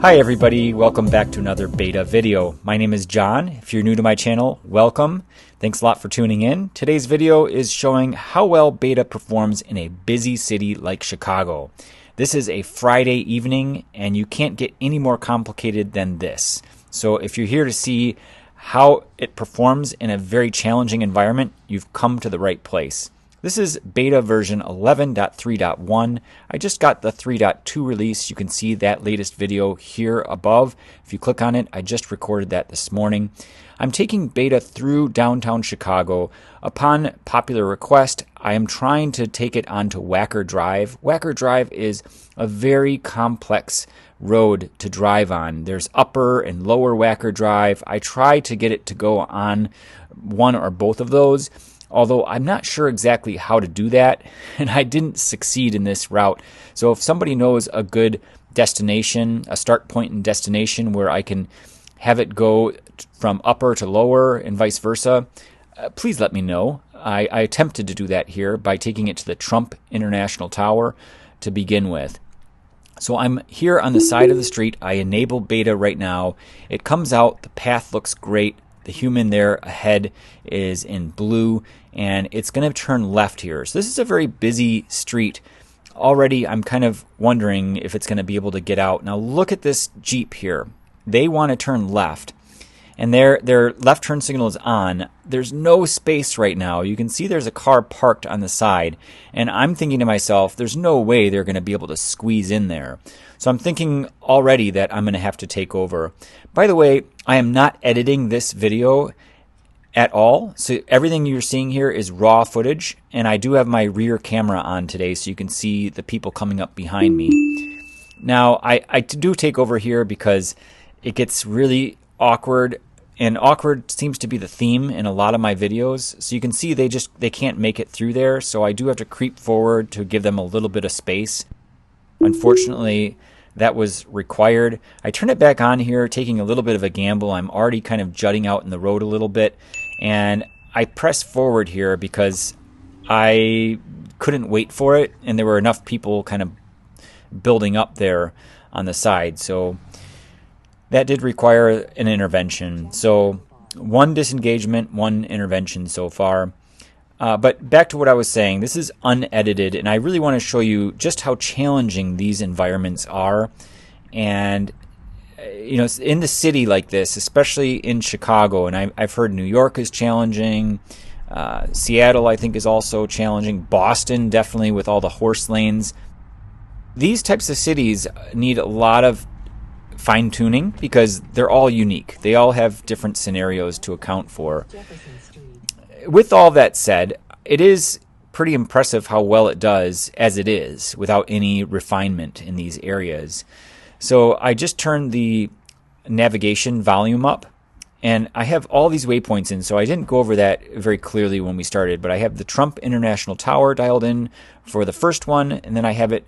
Hi everybody, welcome back to another beta video. My name is John. If you're new to my channel, welcome. Thanks a lot for tuning in. Today's video is showing how well beta performs in a busy city like Chicago. This is a Friday evening and you can't get any more complicated than this. So if you're here to see how it performs in a very challenging environment, you've come to the right place. This is beta version 11.3.1. I just got the 3.2 release. You can see that latest video here above. If you click on it, I just recorded that this morning. I'm taking beta through downtown Chicago. Upon popular request, I am trying to take it onto Wacker Drive. Wacker Drive is a very complex road to drive on. There's upper and lower Wacker Drive. I try to get it to go on one or both of those, although I'm not sure exactly how to do that, and I didn't succeed in this route. So if somebody knows a good destination, a start point and destination where I can have it go from upper to lower and vice versa, please let me know. I attempted to do that here by taking it to the Trump International Tower to begin with. So I'm here on the side of the street. I enable beta right now. It comes out. The path looks great. The human there ahead is in blue, and it's going to turn left here. So this is a very busy street. Already I'm kind of wondering if it's going to be able to get out. Now look at this Jeep here. They want to turn left, and their left turn signal is on. There's no space right now. You can see there's a car parked on the side, and I'm thinking to myself, there's no way they're going to be able to squeeze in there. So I'm thinking already that I'm going to have to take over. By the way, I am not editing this video at all. So everything you're seeing here is raw footage, and I do have my rear camera on today so you can see the people coming up behind me. Now, I do take over here because it gets really awkward, and awkward seems to be the theme in a lot of my videos. So you can see they can't make it through there, so I do have to creep forward to give them a little bit of space. Unfortunately, that was required. I turn it back on here, taking a little bit of a gamble. I'm already kind of jutting out in the road a little bit, and I press forward here because I couldn't wait for it, and there were enough people kind of building up there on the side. So that did require an intervention. So one disengagement, one intervention so far. But back to what I was saying, this is unedited, and I really want to show you just how challenging these environments are. And, you know, in the city like this, especially in Chicago, and I've heard New York is challenging, Seattle I think is also challenging, Boston definitely with all the horse lanes. These types of cities need a lot of fine-tuning because they're all unique. They all have different scenarios to account for. With all that said, it is pretty impressive how well it does as it is without any refinement in these areas. So I just turned the navigation volume up, and I have all these waypoints in, so I didn't go over that very clearly when we started, but I have the Trump International Tower dialed in for the first one, and then I have it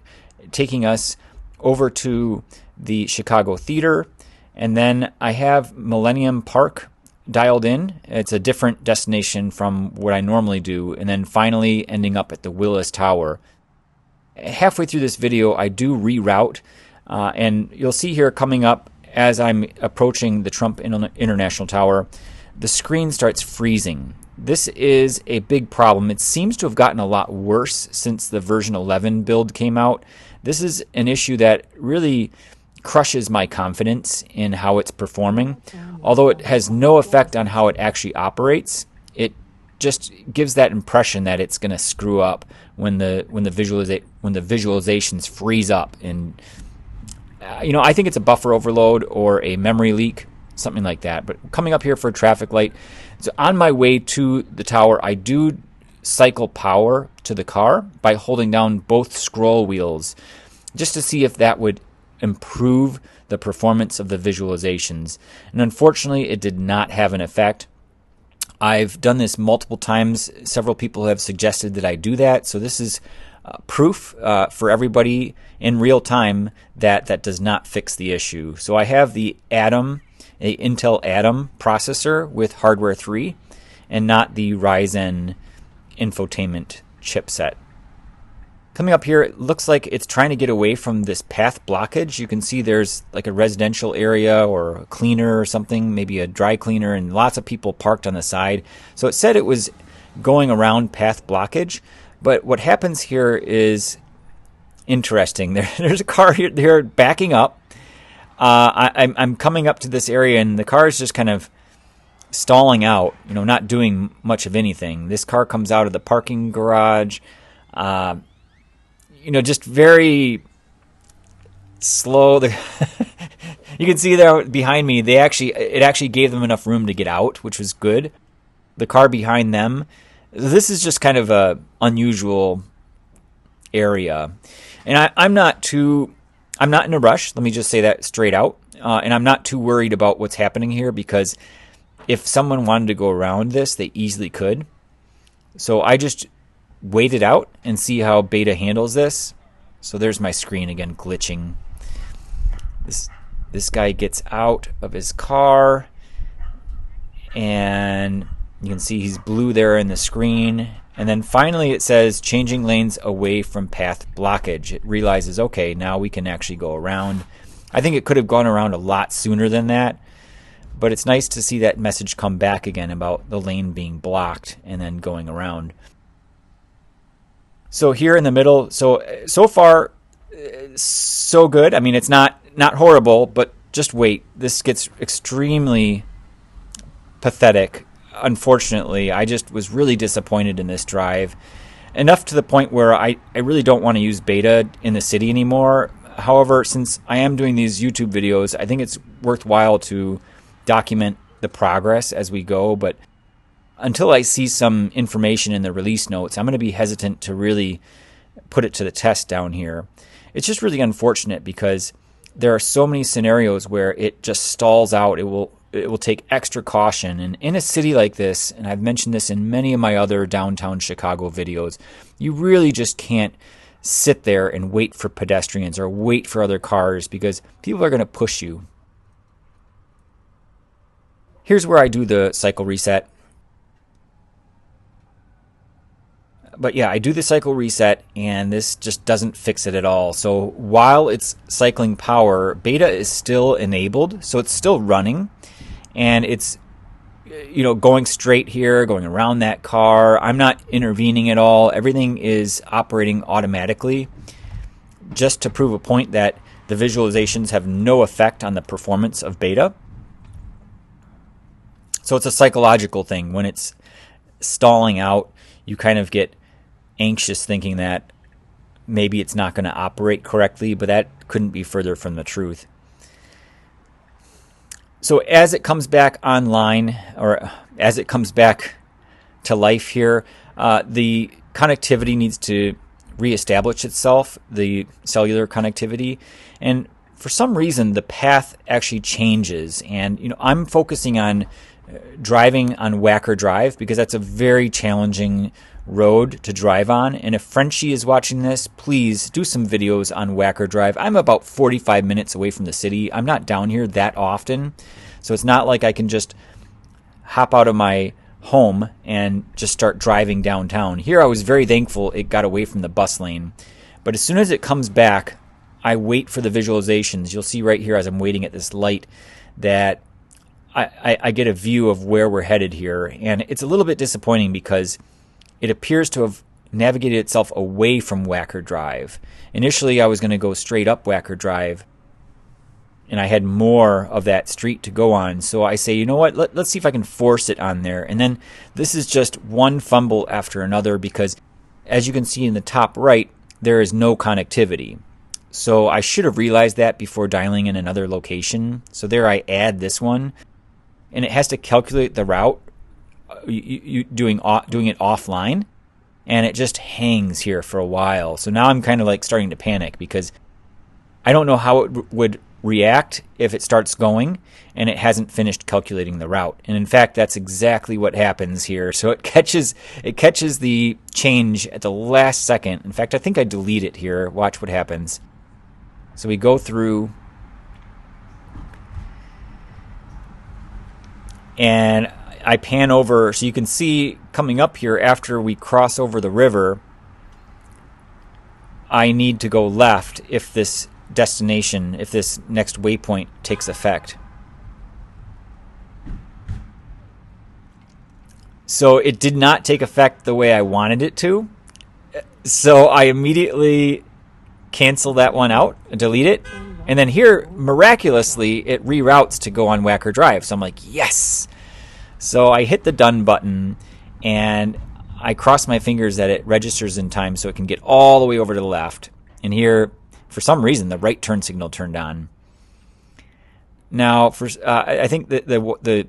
taking us over to the Chicago Theater, and then I have Millennium Park dialed in. It's a different destination from what I normally do, and then finally ending up at the Willis Tower. Halfway through this video, I do reroute, and you'll see here coming up as I'm approaching the Trump International Tower, the screen starts freezing. This is a big problem. It seems to have gotten a lot worse since the version 11 build came out. This is an issue that really crushes my confidence in how it's performing. Although it has no effect on how it actually operates, it just gives that impression that it's going to screw up when the visualizations freeze up. And you know, I think it's a buffer overload or a memory leak, something like that. But coming up here for a traffic light, so on my way to the tower, I do cycle power to the car by holding down both scroll wheels just to see if that would improve the performance of the visualizations. And unfortunately, it did not have an effect. I've done this multiple times. Several people have suggested that I do that. So this is proof for everybody in real time that that does not fix the issue. So I have the Atom, a Intel Atom processor with hardware 3 and not the Ryzen infotainment chipset. Coming up here, it looks like it's trying to get away from this path blockage. You can see there's like a residential area or a cleaner or something, maybe a dry cleaner, and lots of people parked on the side. So it said it was going around path blockage, but what happens here is interesting. There's a car here, they're backing up. I'm coming up to this area, and the car is just kind of stalling out, not doing much of anything. This car comes out of the parking garage, just very slow. You can see there behind me, it actually gave them enough room to get out, which was good. The car behind them, this is just kind of a unusual area. And I'm not in a rush. Let me just say that straight out. And I'm not too worried about what's happening here, because if someone wanted to go around this, they easily could. So I just wait it out and see how Beta handles this. So there's my screen again glitching. This guy gets out of his car, and you can see he's blue there in the screen. And then finally it says changing lanes away from path blockage. It realizes, okay, now we can actually go around. I think it could have gone around a lot sooner than that, but it's nice to see that message come back again about the lane being blocked and then going around. So here in the middle, so far, so good. I mean, it's not horrible, but just wait. This gets extremely pathetic. Unfortunately, I just was really disappointed in this drive. Enough to the point where I really don't want to use Beta in the city anymore. However, since I am doing these YouTube videos, I think it's worthwhile to document the progress as we go. But until I see some information in the release notes, I'm going to be hesitant to really put it to the test down here. It's just really unfortunate because there are so many scenarios where it just stalls out. It will take extra caution. And in a city like this, and I've mentioned this in many of my other downtown Chicago videos, you really just can't sit there and wait for pedestrians or wait for other cars, because people are going to push you. Here's where I do the cycle reset. But yeah, I do the cycle reset, and this just doesn't fix it at all. So while it's cycling power, Beta is still enabled, so it's still running, and it's going straight here, going around that car. I'm not intervening at all. Everything is operating automatically, just to prove a point that the visualizations have no effect on the performance of Beta. So it's a psychological thing. When it's stalling out, you kind of get anxious thinking that maybe it's not going to operate correctly, but that couldn't be further from the truth. So as it comes back online, or as it comes back to life here, the connectivity needs to reestablish itself, the cellular connectivity. And for some reason, the path actually changes. And I'm focusing on driving on Whacker Drive because that's a very challenging road to drive on. And if Frenchie is watching this, please do some videos on Whacker Drive. I'm about 45 minutes away from the city. I'm not down here that often, so it's not like I can just hop out of my home and just start driving downtown. Here I was very thankful it got away from the bus lane. But as soon as it comes back, I wait for the visualizations. You'll see right here as I'm waiting at this light that I get a view of where we're headed here. And it's a little bit disappointing because it appears to have navigated itself away from Whacker Drive. Initially, I was going to go straight up Whacker Drive, and I had more of that street to go on. So I say, you know what, let's see if I can force it on there. And then this is just one fumble after another because, as you can see in the top right, there is no connectivity. So I should have realized that before dialing in another location. So there I add this one, and it has to calculate the route you doing it offline, and it just hangs here for a while. So now I'm kind of like starting to panic because I don't know how it would react if it starts going and it hasn't finished calculating the route. And in fact, that's exactly what happens here. So it catches the change at the last second. In fact, I think I delete it here. Watch what happens. So we go through, and I pan over so you can see coming up here after we cross over the river, I need to go left if this destination, if this next waypoint takes effect. So it did not take effect the way I wanted it to. So I immediately cancel that one out, delete it. And then here, miraculously, it reroutes to go on Wacker Drive. So I'm like, yes. So I hit the done button, and I cross my fingers that it registers in time so it can get all the way over to the left. And here, for some reason, the right turn signal turned on. Now, I think the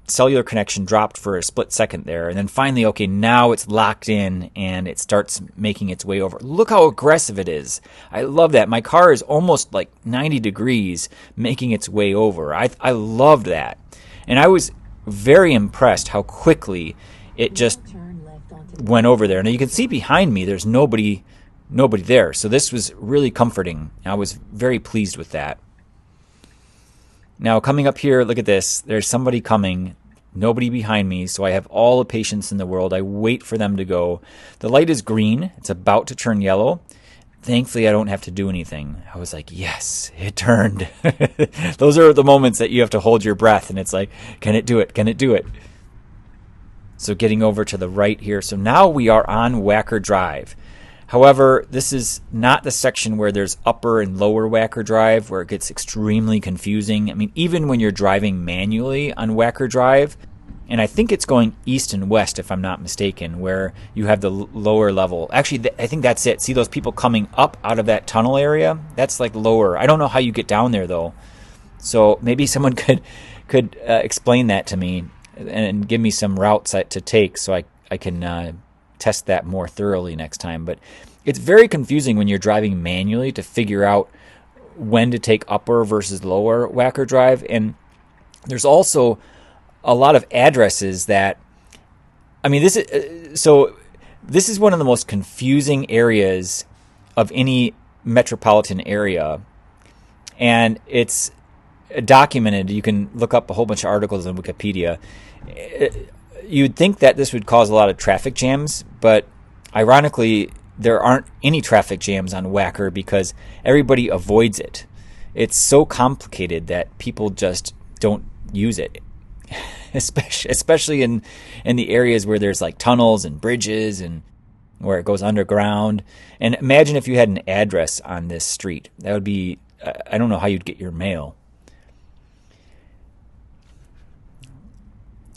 cellular connection dropped for a split second there, and then finally, okay, now it's locked in and it starts making its way over. Look how aggressive it is. I love that. My car is almost like 90 degrees making its way over. I loved that. And I was very impressed how quickly it just went over there. Now you can see behind me there's nobody there. So this was really comforting. I was very pleased with that. Now, coming up here, look at this. There's somebody coming, nobody behind me, so I have all the patience in the world. I wait for them to go. The light is green. It's about to turn yellow. Thankfully, I don't have to do anything. I was like, yes, it turned. Those are the moments that you have to hold your breath, and it's like, can it do it? Can it do it? So getting over to the right here. So now we are on Wacker Drive. However, this is not the section where there's upper and lower Wacker Drive, where it gets extremely confusing. I mean, even when you're driving manually on Wacker Drive, and I think it's going east and west, if I'm not mistaken, where you have the lower level. Actually, I think that's it. See those people coming up out of that tunnel area? That's like lower. I don't know how you get down there, though. So maybe someone could explain that to me and give me some routes to take so I can test that more thoroughly next time. But it's very confusing when you're driving manually to figure out when to take upper versus lower Wacker Drive. And there's also a lot of addresses that, I mean, this is one of the most confusing areas of any metropolitan area, and it's documented. You can look up a whole bunch of articles on Wikipedia. You'd think that this would cause a lot of traffic jams, but ironically, there aren't any traffic jams on Wacker because everybody avoids it. It's so complicated that people just don't use it, especially in the areas where there's like tunnels and bridges and where it goes underground. And imagine if you had an address on this street. That would be, I don't know how you'd get your mail.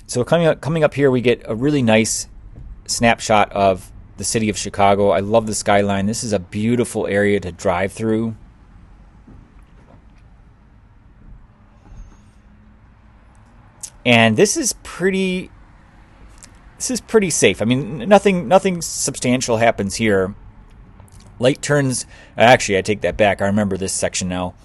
So coming up here, we get a really nice snapshot of the city of Chicago. I love the skyline. This is a beautiful area to drive through. And this is pretty safe. I mean, nothing substantial happens here. Light turns, actually, I take that back. I remember this section now.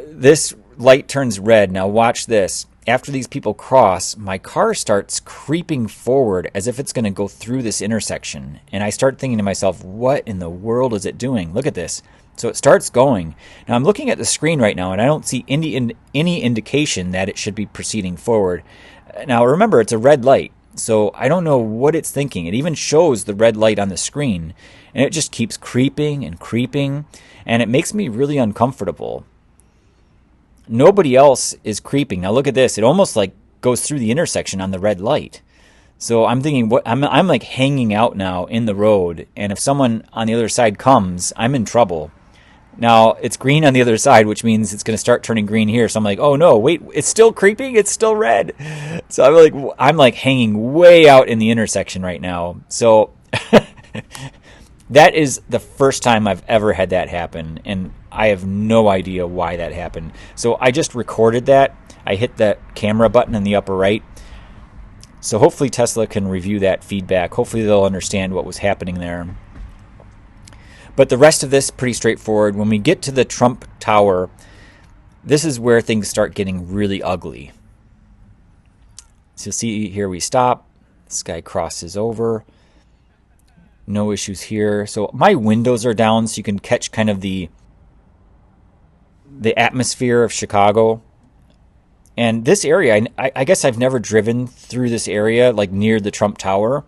This light turns red. Now watch this. After these people cross, my car starts creeping forward as if it's going to go through this intersection. And I start thinking to myself, what in the world is it doing? Look at this. So it starts going. Now I'm looking at the screen right now, and I don't see any indication that it should be proceeding forward. Now remember, it's a red light, so I don't know what it's thinking. It even shows the red light on the screen, and it just keeps creeping and creeping, and it makes me really uncomfortable. Nobody else is creeping. Now look at this. It almost like goes through the intersection on the red light. So I'm thinking, what I'm like hanging out now in the road, and if someone on the other side comes, I'm in trouble. Now it's green on the other side, which means it's going to start turning green here. So I'm like, oh no, wait, it's still creeping. It's still red. So I'm like hanging way out in the intersection right now. So that is the first time I've ever had that happen, and I have no idea why that happened. So I just recorded that. I hit that camera button in the upper right. So hopefully Tesla can review that feedback. Hopefully they'll understand what was happening there. But the rest of this, pretty straightforward. When we get to the Trump Tower, this is where things start getting really ugly. So see here we stop. This guy crosses over. No issues here. So my windows are down so you can catch kind of the atmosphere of Chicago. And this area, I guess I've never driven through this area, like near the Trump Tower,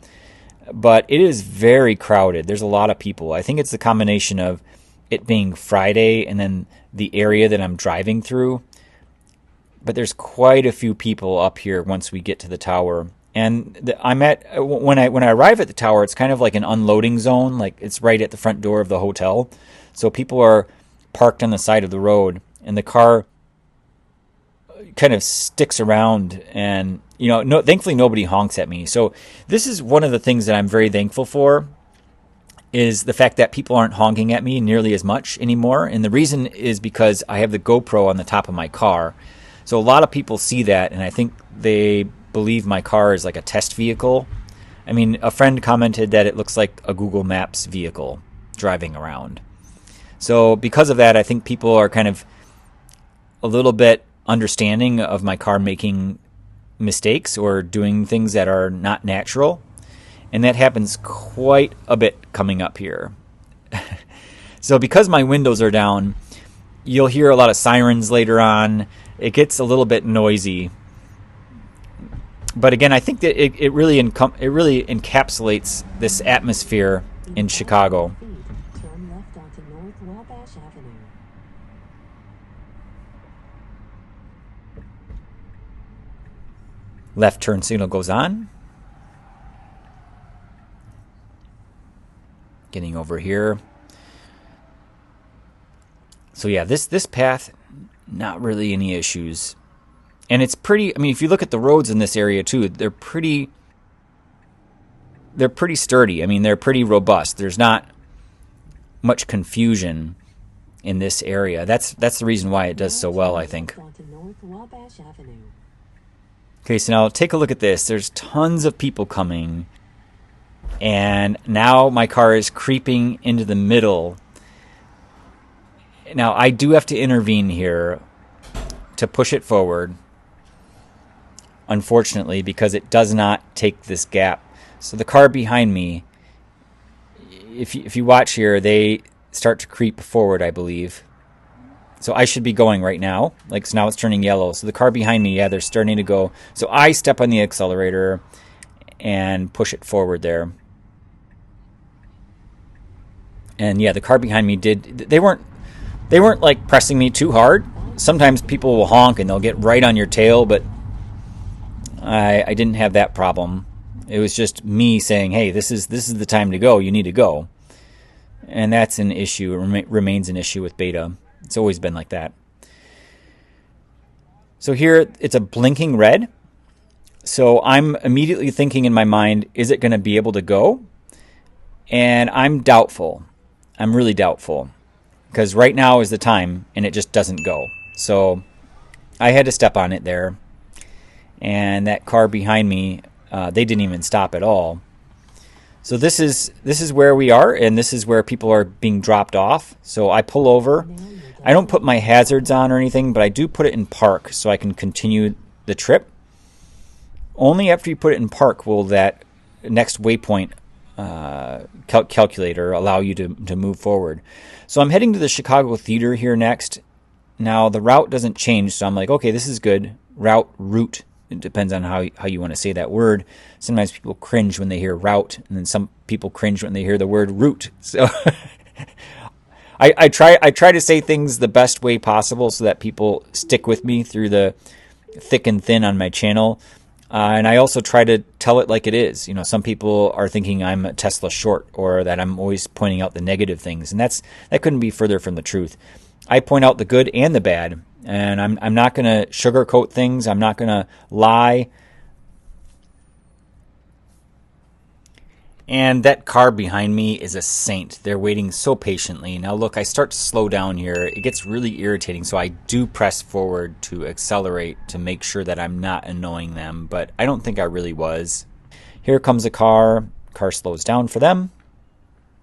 but it is very crowded. There's a lot of people. I think it's the combination of it being Friday and then the area that I'm driving through. But there's quite a few people up here once we get to the tower. And when I arrive at the tower, it's kind of like an unloading zone. Like it's right at the front door of the hotel. So people are parked on the side of the road, and the car kind of sticks around, and thankfully nobody honks at me. So this is one of the things that I'm very thankful for, is the fact that people aren't honking at me nearly as much anymore. And the reason is because I have the GoPro on the top of my car. So a lot of people see that, and I think they believe my car is like a test vehicle. I mean, a friend commented that it looks like a Google Maps vehicle driving around. So because of that, I think people are kind of a little bit understanding of my car making mistakes or doing things that are not natural. And that happens quite a bit coming up here. So because my windows are down, you'll hear a lot of sirens later on. It gets a little bit noisy. But again, I think that it really encapsulates this atmosphere in Chicago. Left turn signal goes on. Getting over here. So yeah, this path, not really any issues. And it's pretty, I mean, if you look at the roads in this area too, they're pretty sturdy. I mean, they're pretty robust. There's not much confusion in this area. That's the reason why it does so well, I think. Okay, so now take a look at this. There's tons of people coming, and now my car is creeping into the middle. Now, I do have to intervene here to push it forward, unfortunately, because it does not take this gap. So the car behind me, if you watch here, they start to creep forward, I believe. So I should be going right now. So now it's turning yellow. So the car behind me, yeah, they're starting to go. So I step on the accelerator and push it forward there. And yeah, the car behind me they weren't like pressing me too hard. Sometimes people will honk and they'll get right on your tail, but I didn't have that problem. It was just me saying, hey, this is the time to go. You need to go. And that's an issue. It remains an issue with Beta. It's always been like that. So here it's a blinking red. So I'm immediately thinking in my mind, is it going to be able to go? And I'm doubtful. I'm really doubtful. Because right now is the time, and it just doesn't go. So I had to step on it there. And that car behind me, they didn't even stop at all. So this is where we are, and this is where people are being dropped off. So I pull over. I don't put my hazards on or anything, but I do put it in park so I can continue the trip. Only after you put it in park will that next waypoint calculator allow you to move forward. So I'm heading to the Chicago Theater here next. Now the route doesn't change, so I'm like, okay, this is good. Route. It depends on how you want to say that word. Sometimes people cringe when they hear route, and then some people cringe when they hear the word route. So I try to say things the best way possible so that people stick with me through the thick and thin on my channel. And I also try to tell it like it is. Some people are thinking I'm a Tesla short, or that I'm always pointing out the negative things, and that couldn't be further from the truth. I point out the good and the bad, and I'm not going to sugarcoat things. I'm not going to lie. And that car behind me is a saint. They're waiting so patiently. Now look, I start to slow down here. It gets really irritating, so I do press forward to accelerate to make sure that I'm not annoying them, but I don't think I really was. Here comes a car. Car slows down for them.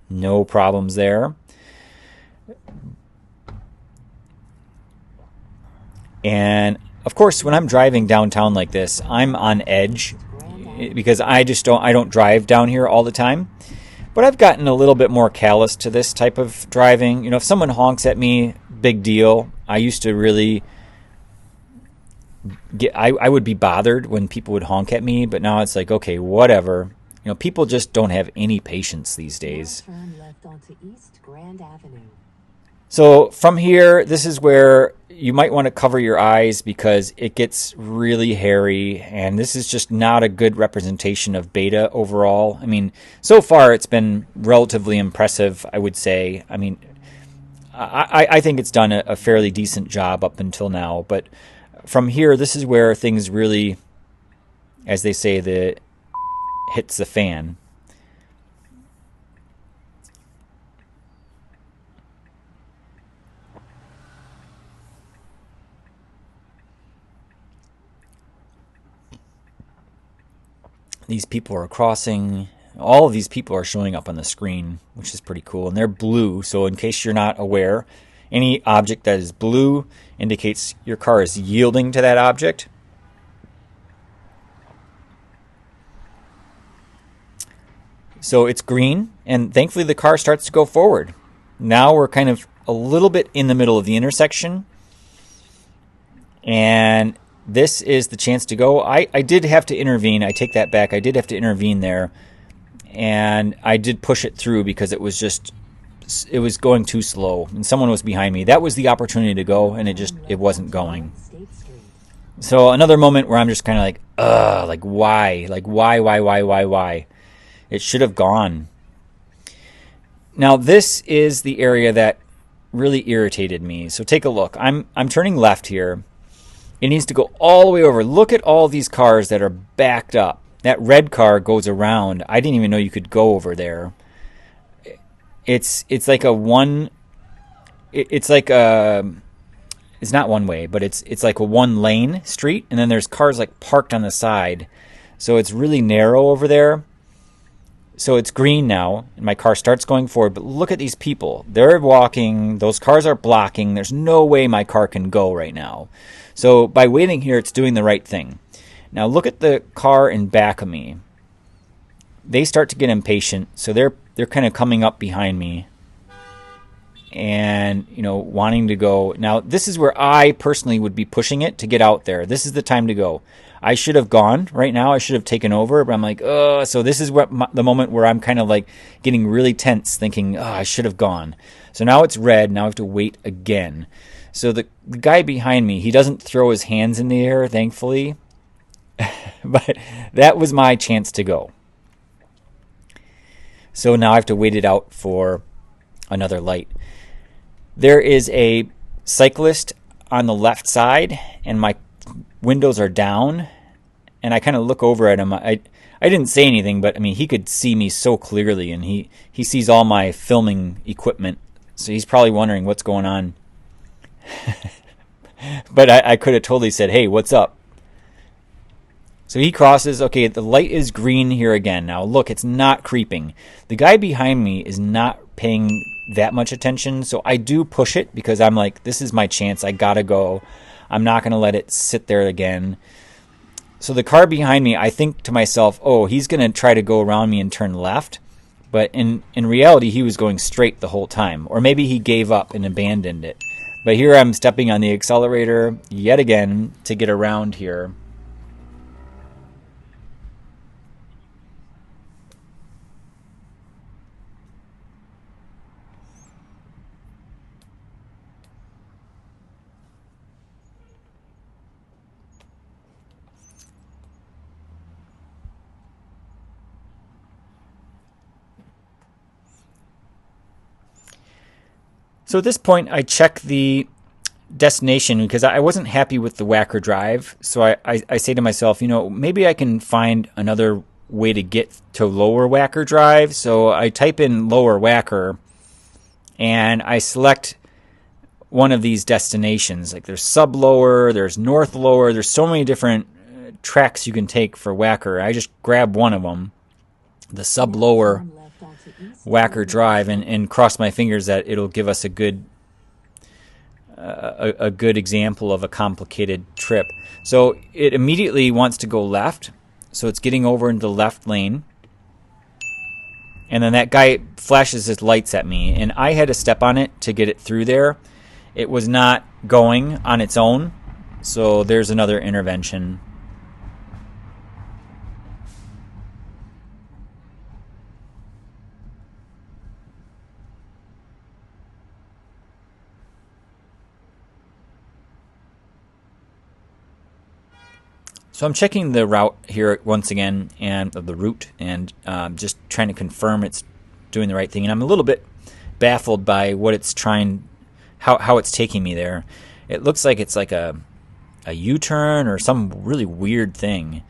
No problems there. And of course, when I'm driving downtown like this, I'm on edge because I don't drive down here all the time. But I've gotten a little bit more callous to this type of driving. If someone honks at me, big deal. I used to really I would be bothered when people would honk at me, but now it's like, okay, whatever. People just don't have any patience these days. Turn left onto East Grand Avenue. So from here, this is where you might want to cover your eyes because it gets really hairy, and this is just not a good representation of beta overall. I mean, so far it's been relatively impressive, I would say. I mean, I think it's done a fairly decent job up until now, but from here, this is where things really, as they say, hits the fan. These people are crossing. All of these people are showing up on the screen, which is pretty cool. And they're blue, so in case you're not aware, any object that is blue indicates your car is yielding to that object. So it's green, and thankfully the car starts to go forward. Now we're kind of a little bit in the middle of the intersection, and this is the chance to go. I did have to intervene. I take that back. I did have to intervene there, and I did push it through because it was going too slow, and someone was behind me. That was the opportunity to go, and it wasn't going. So another moment where I'm just kind of like, why? Like, why? It should have gone. Now, this is the area that really irritated me. So take a look. I'm turning left here. It needs to go all the way over. Look at all these cars that are backed up. That red car goes around. I didn't even know you could go over there. It's like a one. It's like a. It's not one way, but it's like a one lane street, and then there's cars like parked on the side, so it's really narrow over there. So it's green now, and my car starts going forward. But look at these people. They're walking. Those cars are blocking. There's no way my car can go right now. So by waiting here, it's doing the right thing. Now look at the car in back of me. They start to get impatient, so they're kind of coming up behind me and, wanting to go. Now this is where I personally would be pushing it to get out there. This is the time to go. I should have gone right now. I should have taken over, but I'm like, so this is the moment where I'm kind of like getting really tense, thinking, I should have gone. So now it's red. Now I have to wait again. So the guy behind me, he doesn't throw his hands in the air, thankfully, but that was my chance to go. So now I have to wait it out for another light. There is a cyclist on the left side, and my windows are down, and I kind of look over at him. I didn't say anything, but I mean, he could see me so clearly, and he sees all my filming equipment, so he's probably wondering what's going on. But I could have totally said, hey, what's up? So he crosses. Okay, the light is green here again. Now look, it's not creeping. The guy behind me is not paying that much attention, so I do push it because I'm like, this is my chance. I gotta go. I'm not going to let it sit there again. So the car behind me, I think to myself, he's going to try to go around me and turn left. But in reality, he was going straight the whole time. Or maybe he gave up and abandoned it. But here I'm stepping on the accelerator yet again to get around here. So at this point, I check the destination because I wasn't happy with the Whacker drive. So I say to myself, maybe I can find another way to get to lower Whacker drive. So I type in lower Whacker, and I select one of these destinations. Like there's sub lower, there's north lower. There's so many different tracks you can take for Whacker. I just grab one of them, the sub lower Whacker drive, and cross my fingers that it'll give us a good example of a complicated trip. So it immediately wants to go left, so it's getting over into the left lane, and then that guy flashes his lights at me, and I had to step on it to get it through there. It was not going on its own, so there's another intervention. So I'm checking the route here once again, and the route, and just trying to confirm it's doing the right thing. And I'm a little bit baffled by what it's trying, how it's taking me there. It looks like it's like a U-turn or some really weird thing.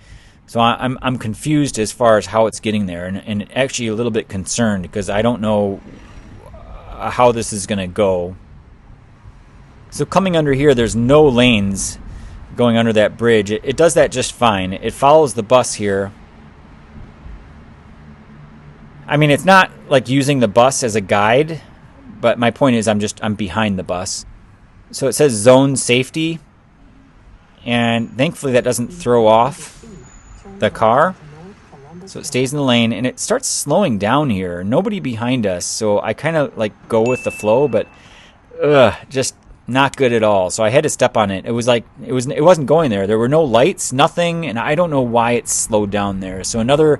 So I'm confused as far as how it's getting there, and actually a little bit concerned because I don't know how this is going to go. So coming under here, there's no lanes going under that bridge. It does that just fine. It follows the bus here. I mean, it's not like using the bus as a guide, but my point is I'm behind the bus. So it says zone safety, and thankfully that doesn't throw off the car. So it stays in the lane, and it starts slowing down here. Nobody behind us, so I kind of like go with the flow, but just not good at all. So I had to step on it. It was like it wasn't going there. There were no lights, nothing, and I don't know why it slowed down there. So another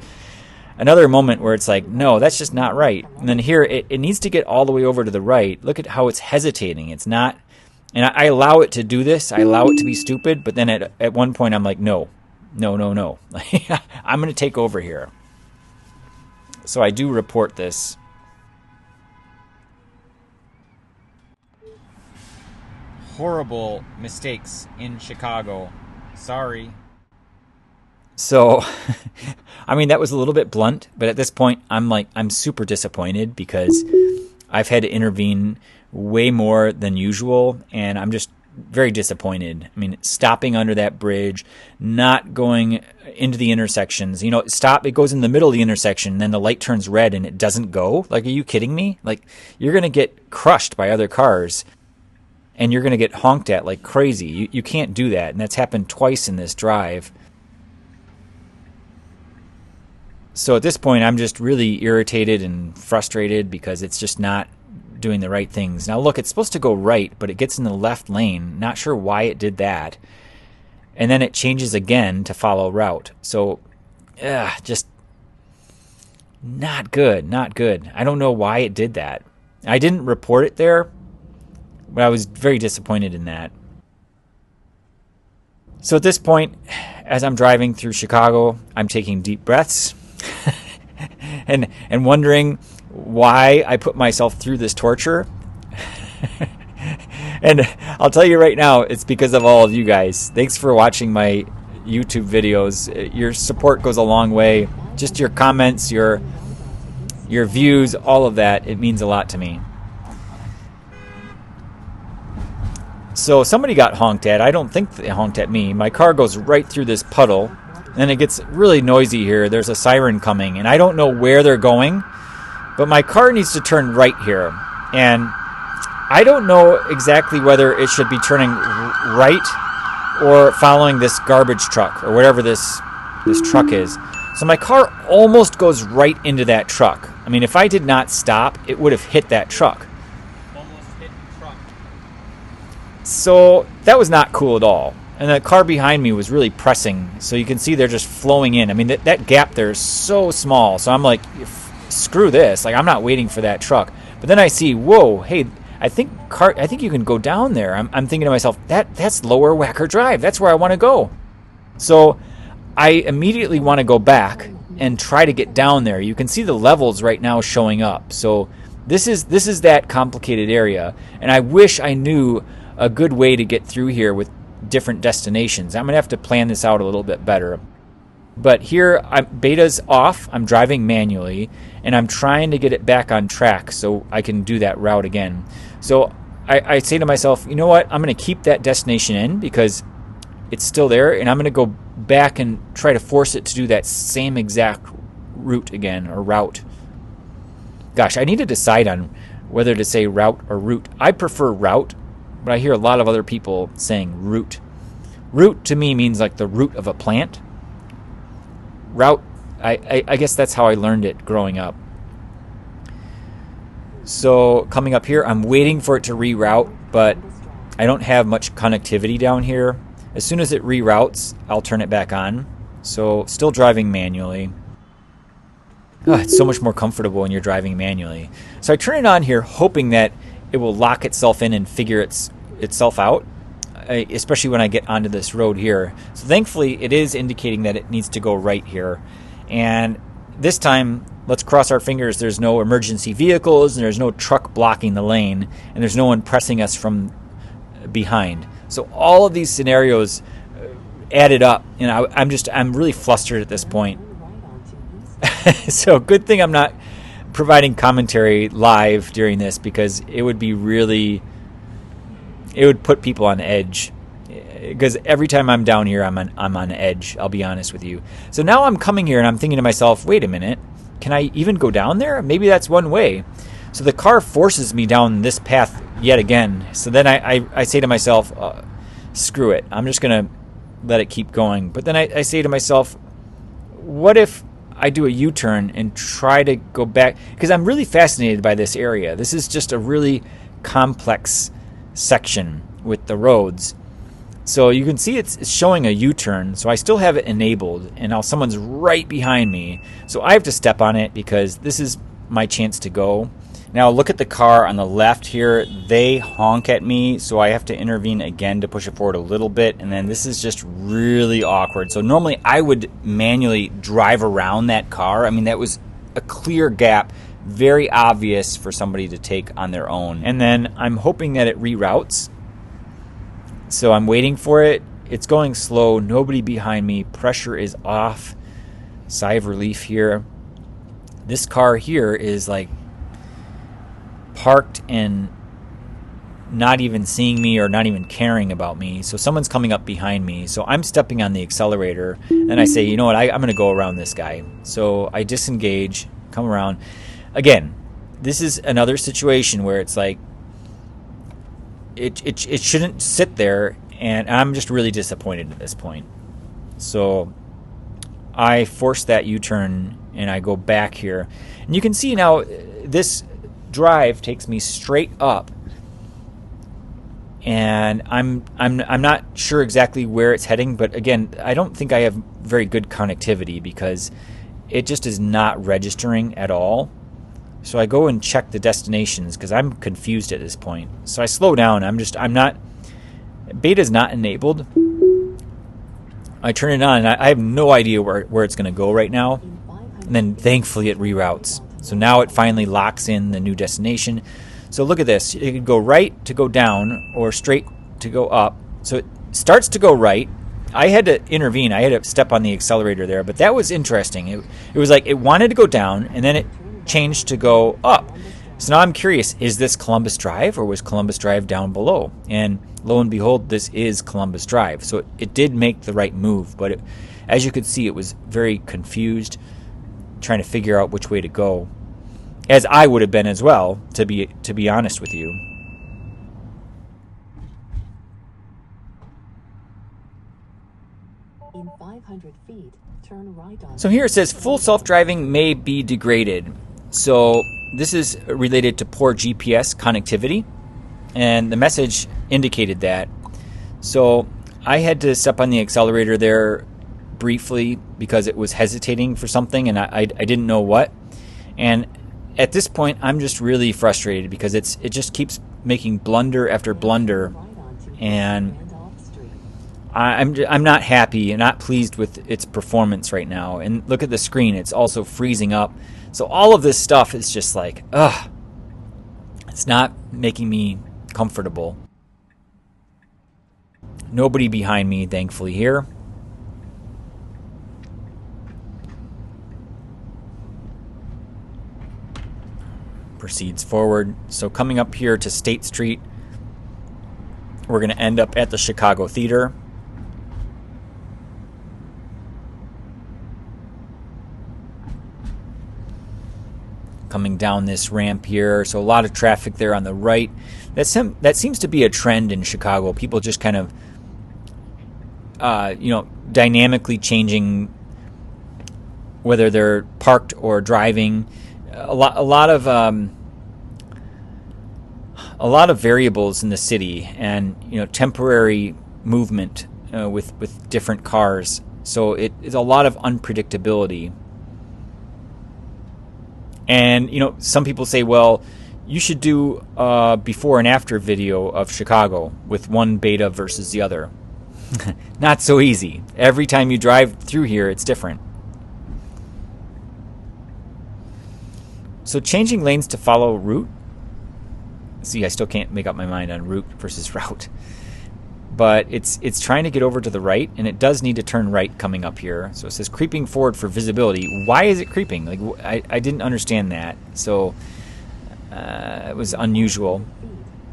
moment where it's like, no, that's just not right. And then here it needs to get all the way over to the right. Look at how it's hesitating. It's not, and I allow it to do this. I allow it to be stupid, but then at one point I'm like, no. I'm going to take over here. So I do report this. Horrible mistakes in Chicago. Sorry. So, I mean, that was a little bit blunt, but at this point, I'm super disappointed because I've had to intervene way more than usual, and I'm just very disappointed. I mean, stopping under that bridge, not going into the intersections. You know, it goes in the middle of the intersection, and then the light turns red and it doesn't go. Like, are you kidding me? Like, you're going to get crushed by other cars, and you're going to get honked at like crazy. You can't do that, and that's happened twice in this drive. So at this point, I'm just really irritated and frustrated because it's just not doing the right things. Now look, it's supposed to go right, but it gets in the left lane. Not sure why it did that. And then it changes again to follow route. So, just not good, not good. I don't know why it did that. I didn't report it there, but I was very disappointed in that. So at this point, as I'm driving through Chicago, I'm taking deep breaths and wondering why I put myself through this torture. And I'll tell you right now, it's because of all of you guys. Thanks for watching my YouTube videos. Your support goes a long way. Just your comments, your views, all of that, it means a lot to me. So somebody got honked at. I don't think they honked at me. My car goes right through this puddle, and it gets really noisy here. There's a siren coming, and I don't know where they're going, but my car needs to turn right here. And I don't know exactly whether it should be turning right or following this garbage truck or whatever this truck is. So my car almost goes right into that truck. I mean, if I did not stop, it would have hit that truck. Almost hit the truck. So that was not cool at all. And the car behind me was really pressing. So you can see they're just flowing in. I mean, that gap there is so small. So I'm like, screw this. Like, I'm not waiting for that truck. But then I see, whoa, hey, I think you can go down there. I'm thinking to myself, that's Lower Wacker Drive. That's where I want to go. So I immediately want to go back and try to get down there. You can see the levels right now showing up. So this is that complicated area. And I wish I knew a good way to get through here with different destinations. I'm going to have to plan this out a little bit better. But here, beta's off. I'm driving manually, and I'm trying to get it back on track so I can do that route again. So I say to myself, you know what? I'm going to keep that destination in because it's still there, and I'm going to go back and try to force it to do that same exact route again, or route. Gosh, I need to decide on whether to say route or route. I prefer route, but I hear a lot of other people saying root. Root to me means like the root of a plant. Route, I guess that's how I learned it growing up. So coming up here, I'm waiting for it to reroute, but I don't have much connectivity down here. As soon as it reroutes, I'll turn it back on. So still driving manually. It's so much more comfortable when you're driving manually. So I turn it on here hoping that it will lock itself in and figure itself out. especially when I get onto this road here. So thankfully, it is indicating that it needs to go right here. And this time, let's cross our fingers, there's no emergency vehicles, and there's no truck blocking the lane, and there's no one pressing us from behind. So all of these scenarios added up, and I'm really flustered at this point. So good thing I'm not providing commentary live during this, because it would put people on edge. Because every time I'm down here, I'm on edge, I'll be honest with you. So now I'm coming here and I'm thinking to myself, wait a minute, can I even go down there? Maybe that's one way. So the car forces me down this path yet again. So then I say to myself, screw it, I'm just going to let it keep going. But then I say to myself, what if I do a U-turn and try to go back? Because I'm really fascinated by this area. This is just a really complex section with the roads. So you can see it's showing a U-turn, so I still have it enabled, and now someone's right behind me. So I have to step on it because this is my chance to go. Now look at the car on the left here. They honk at me, so I have to intervene again to push it forward a little bit, and then this is just really awkward. So normally I would manually drive around that car. I mean, that was a clear gap, very obvious for somebody to take on their own. And then I'm hoping that it reroutes. So I'm waiting for it. It's going slow. Nobody behind me. Pressure is off. Sigh of relief here. This car here is like parked and not even seeing me or not even caring about me. So someone's coming up behind me. So I'm stepping on the accelerator. And I say, you know what? I'm going to go around this guy. So I disengage, come around. Again, this is another situation where it's like, It shouldn't sit there, and I'm just really disappointed at this point. So I force that U-turn, and I go back here. And you can see now this drive takes me straight up, and I'm not sure exactly where it's heading, but again, I don't think I have very good connectivity because it just is not registering at all. So I go and check the destinations because I'm confused at this point. So I slow down. Beta's not enabled. I turn it on, and I have no idea where it's going to go right now. And then thankfully it reroutes. So now it finally locks in the new destination. So look at this. It could go right to go down or straight to go up. So it starts to go right. I had to intervene. I had to step on the accelerator there, but that was interesting. It was like it wanted to go down, and then it changed to go up. So now I'm curious, is this Columbus Drive, or was Columbus Drive down below? And lo and behold, this is Columbus Drive. So it did make the right move, but as you could see, it was very confused, trying to figure out which way to go, as I would have been as well, to be honest with you. In 500 feet, turn right on. So here it says full self-driving may be degraded. So this is related to poor GPS connectivity, and the message indicated that. So I had to step on the accelerator there briefly because it was hesitating for something, and I didn't know what. And at this point, I'm just really frustrated because it just keeps making blunder after blunder, and I'm not happy and not pleased with its performance right now. And look at the screen; it's also freezing up. So all of this stuff is just like, ugh, it's not making me comfortable. Nobody behind me, thankfully, here. Proceeds forward. So coming up here to State Street, we're going to end up at the Chicago Theater. Coming down this ramp here, so a lot of traffic there on the right. That seems to be a trend in Chicago. People just kind of, dynamically changing whether they're parked or driving. A lot of variables in the city, and temporary movement with different cars. So it's a lot of unpredictability. And some people say, well, You should do a before and after video of Chicago with one beta versus the other. Not so easy. Every time you drive through here, it's different. So changing lanes to follow route. See, I still can't make up my mind on route versus route. But it's trying to get over to the right, and it does need to turn right coming up here. So it says creeping forward for visibility. Why is it creeping? Like I didn't understand that. So it was unusual.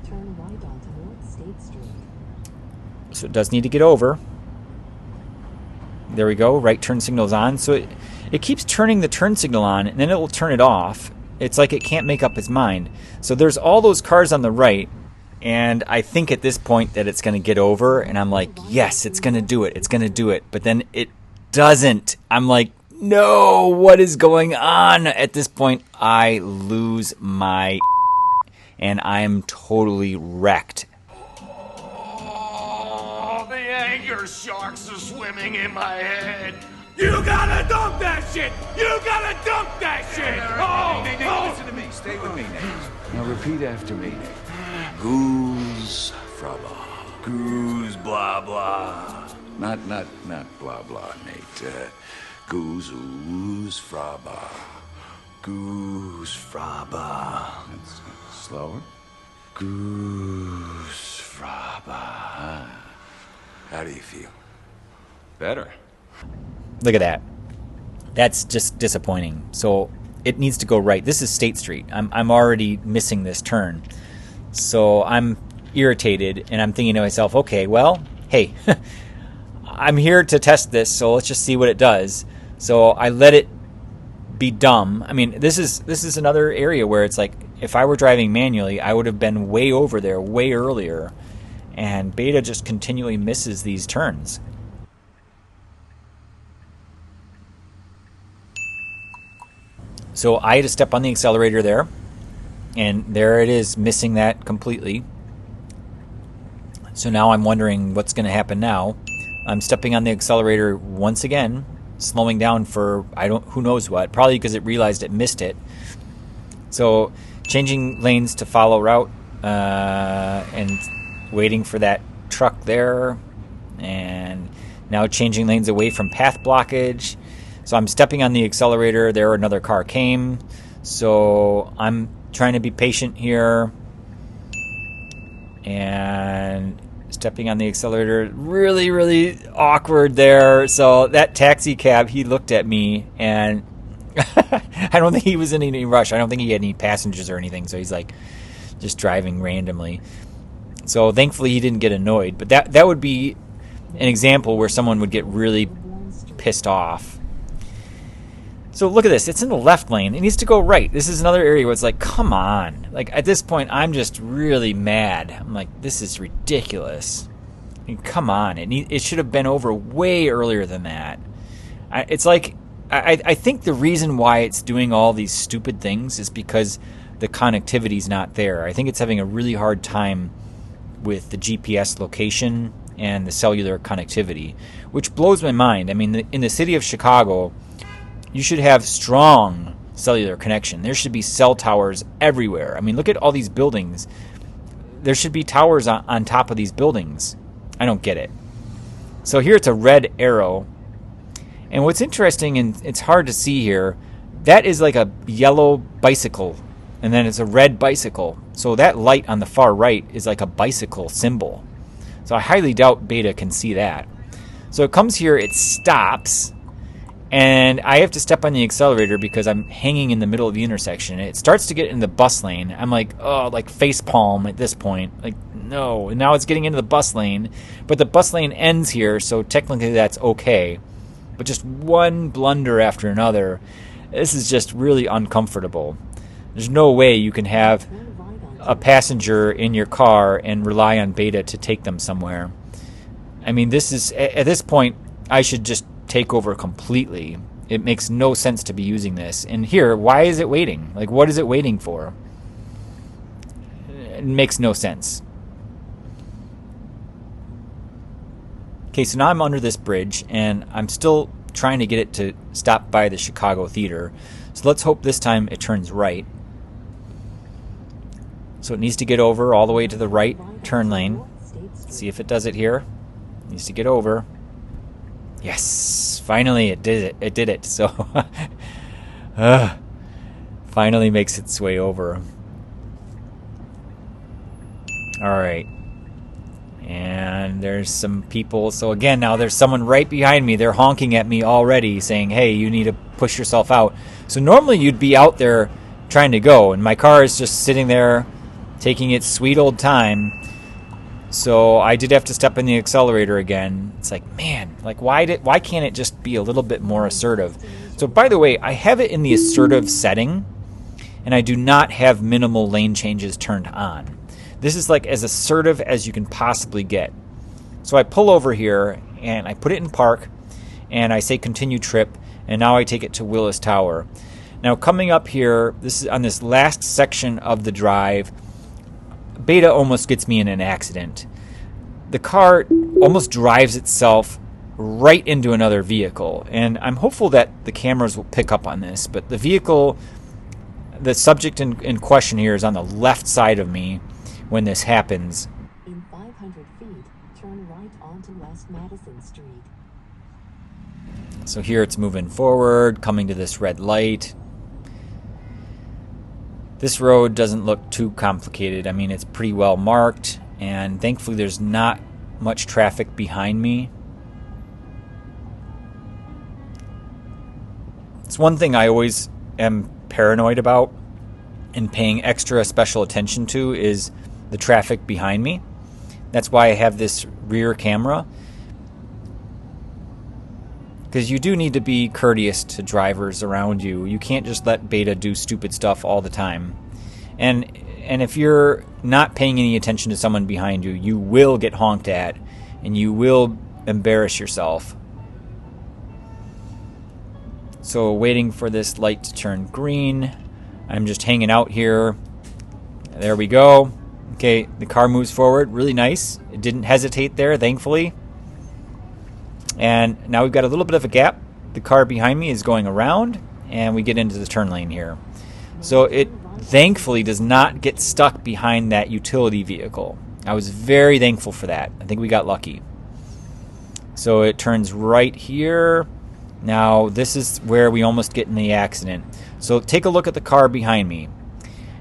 Turn right onto North State Street. So it does need to get over. There we go. Right turn signal's on. So it keeps turning the turn signal on, and then it will turn it off. It's like it can't make up its mind. So there's all those cars on the right, and I think at this point that it's going to get over, and I'm like, yes, it's going to do it. It's going to do it. But then it doesn't. I'm like, no, what is going on? At this point, I lose my and I'm totally wrecked. Oh, the anger sharks are swimming in my head. You gotta dump that shit! You gotta dump that shit! Oh, Listen to me. Stay with me, Nate. Now repeat after me, Nate. Goose fraba. Goose blah blah. Not blah blah, Nate. Goose fraba. Goose fraba. That's slower. Goose fraba. How do you feel? Better. Look at that. That's just disappointing. So it needs to go right. This is State Street. I'm already missing this turn. So I'm irritated, and I'm thinking to myself, okay, well, hey, I'm here to test this, so let's just see what it does. So I let it be dumb. I mean, this is another area where it's like, if I were driving manually, I would have been way over there way earlier, and Beta just continually misses these turns. So I had to step on the accelerator there, and there it is, missing that completely. So now I'm wondering what's going to happen now. I'm stepping on the accelerator once again, slowing down for who knows what, probably because it realized it missed it. So changing lanes to follow route, and waiting for that truck there, and now changing lanes away from path blockage. So I'm stepping on the accelerator. There another car came. So I'm trying to be patient here. And stepping on the accelerator. Really, really awkward there. So that taxi cab, he looked at me, and I don't think he was in any rush. I don't think he had any passengers or anything. So he's like just driving randomly. So thankfully he didn't get annoyed. But that would be an example where someone would get really pissed off. So look at this. It's in the left lane. It needs to go right. This is another area where it's like, come on. Like, at this point, I'm just really mad. I'm like, this is ridiculous. I mean, come on. It should have been over way earlier than that. It's like, I think the reason why it's doing all these stupid things is because the connectivity's not there. I think it's having a really hard time with the GPS location and the cellular connectivity, which blows my mind. I mean, in the city of Chicago, you should have strong cellular connection. There should be cell towers everywhere. I mean, look at all these buildings. There should be towers on top of these buildings. I don't get it. So here it's a red arrow. And what's interesting, and it's hard to see here, that is like a yellow bicycle, and then it's a red bicycle. So that light on the far right is like a bicycle symbol. So I highly doubt Beta can see that. So it comes here, it stops, and I have to step on the accelerator because I'm hanging in the middle of the intersection. It starts to get in the bus lane. I'm like, oh, like face palm at this point. Like, no. And now it's getting into the bus lane. But the bus lane ends here, so technically that's okay. But just one blunder after another. This is just really uncomfortable. There's no way you can have a passenger in your car and rely on Beta to take them somewhere. I mean, this is, at this point, I should just take over completely. It makes no sense to be using this. And here, why is it waiting? Like, what is it waiting for? It makes no sense. Okay, so now I'm under this bridge, and I'm still trying to get it to stop by the Chicago Theater. So let's hope this time it turns right. So it needs to get over all the way to the right turn lane. See if it does it here. It needs to get over. Yes, finally it did it. It did it. So finally makes its way over. All right. And there's some people. So again, now there's someone right behind me. They're honking at me already saying, hey, you need to push yourself out. So normally you'd be out there trying to go, and my car is just sitting there taking its sweet old time. So I did have to step in the accelerator again. It's like, man, like why can't it just be a little bit more assertive? So by the way, I have it in the assertive setting, and I do not have minimal lane changes turned on. This is like as assertive as you can possibly get. So I pull over here and I put it in park and I say continue trip, and now I take it to Willis Tower. Now coming up here, this is on this last section of the drive, Beta almost gets me in an accident. The car almost drives itself right into another vehicle, and I'm hopeful that the cameras will pick up on this, but the vehicle, the subject in question here is on the left side of me when this happens. In 500 feet, turn right onto West Madison Street. So here it's moving forward, coming to this red light. This road doesn't look too complicated. I mean, it's pretty well marked, and thankfully there's not much traffic behind me. It's one thing I always am paranoid about and paying extra special attention to is the traffic behind me. That's why I have this rear camera, because you do need to be courteous to drivers around you. You can't just let Beta do stupid stuff all the time. And if you're not paying any attention to someone behind you, you will get honked at and you will embarrass yourself. So waiting for this light to turn green. I'm just hanging out here. There we go. Okay, the car moves forward. Really nice. It didn't hesitate there, thankfully. And now we've got a little bit of a gap. The car behind me is going around, and we get into the turn lane here. So it thankfully does not get stuck behind that utility vehicle. I was very thankful for that. I think we got lucky. So it turns right here. Now this is where we almost get in the accident. So take a look at the car behind me.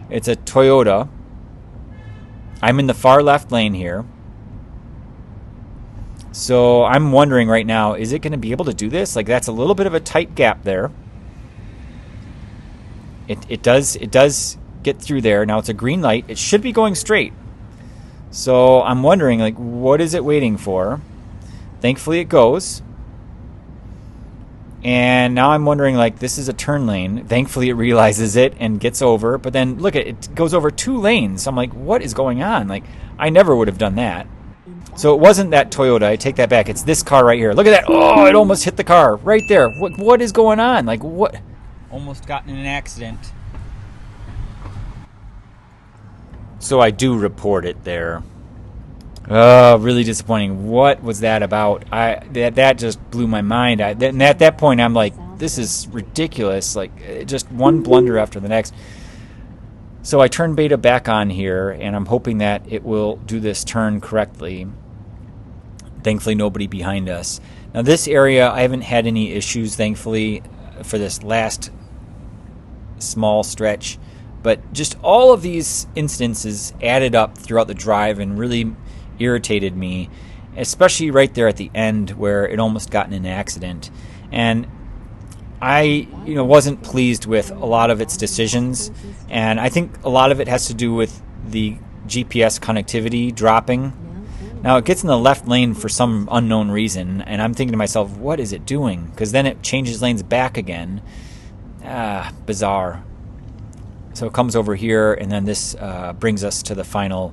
It's a Toyota. I'm in the far left lane here. So I'm wondering right now, is it going to be able to do this? Like, that's a little bit of a tight gap there. It does get through there. Now it's a green light. It should be going straight. So I'm wondering, like, what is it waiting for? Thankfully it goes. And now I'm wondering, like, this is a turn lane. Thankfully it realizes it and gets over. But then, look, it goes over 2 lanes. I'm like, what is going on? Like, I never would have done that. So it wasn't that Toyota. I take that back. It's this car right here. Look at that. Oh, it almost hit the car right there. What is going on? Like, what? Almost got in an accident. So I do report it there. Oh, really disappointing. What was that about? That just blew my mind. And at that point, I'm like, this is ridiculous. Like, just one blunder after the next. So I turn Beta back on here, and I'm hoping that it will do this turn correctly. Thankfully, nobody behind us. Now, this area, I haven't had any issues, thankfully, for this last small stretch. But just all of these instances added up throughout the drive and really irritated me, especially right there at the end where it almost got in an accident. And I wasn't pleased with a lot of its decisions, and I think a lot of it has to do with the GPS connectivity dropping. Now it gets in the left lane for some unknown reason, and I'm thinking to myself, what is it doing? Because then it changes lanes back again. Bizarre. So it comes over here, and then this brings us to the final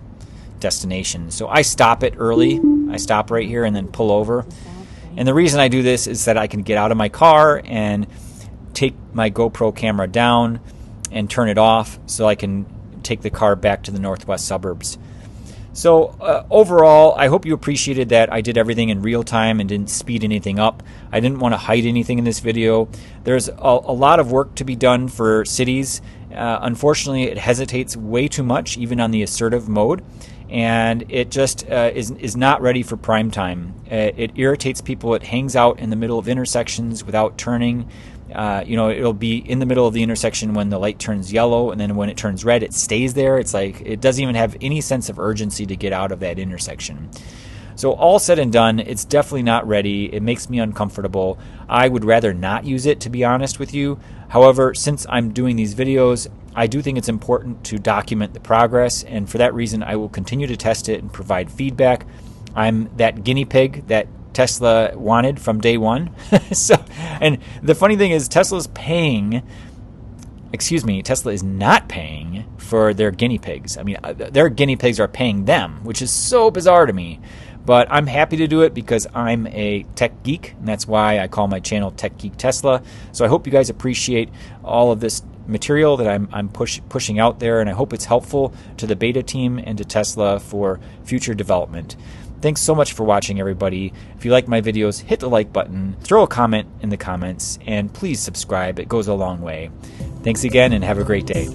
destination. So I stop it early. I stop right here and then pull over. And the reason I do this is that I can get out of my car and take my GoPro camera down and turn it off so I can take the car back to the northwest suburbs. So overall, I hope you appreciated that I did everything in real time and didn't speed anything up. I didn't want to hide anything in this video. There's a lot of work to be done for cities, Unfortunately, it hesitates way too much, even on the assertive mode, and it just is not ready for prime time. It irritates people. It hangs out in the middle of intersections without turning. It'll be in the middle of the intersection when the light turns yellow, and then when it turns red, it stays there. It's like it doesn't even have any sense of urgency to get out of that intersection. So all said and done, it's definitely not ready. It makes me uncomfortable. I would rather not use it, to be honest with you. However, since I'm doing these videos, I do think it's important to document the progress, and for that reason, I will continue to test it and provide feedback. I'm that guinea pig that Tesla wanted from day one. And the funny thing is, Tesla is not paying for their guinea pigs. I mean, their guinea pigs are paying them, which is so bizarre to me. But I'm happy to do it because I'm a tech geek, and that's why I call my channel Tech Geek Tesla. So I hope you guys appreciate all of this material that I'm pushing out there, and I hope it's helpful to the beta team and to Tesla for future development. Thanks so much for watching, everybody. If you like my videos, hit the like button, throw a comment in the comments, and please subscribe. It goes a long way. Thanks again, and have a great day.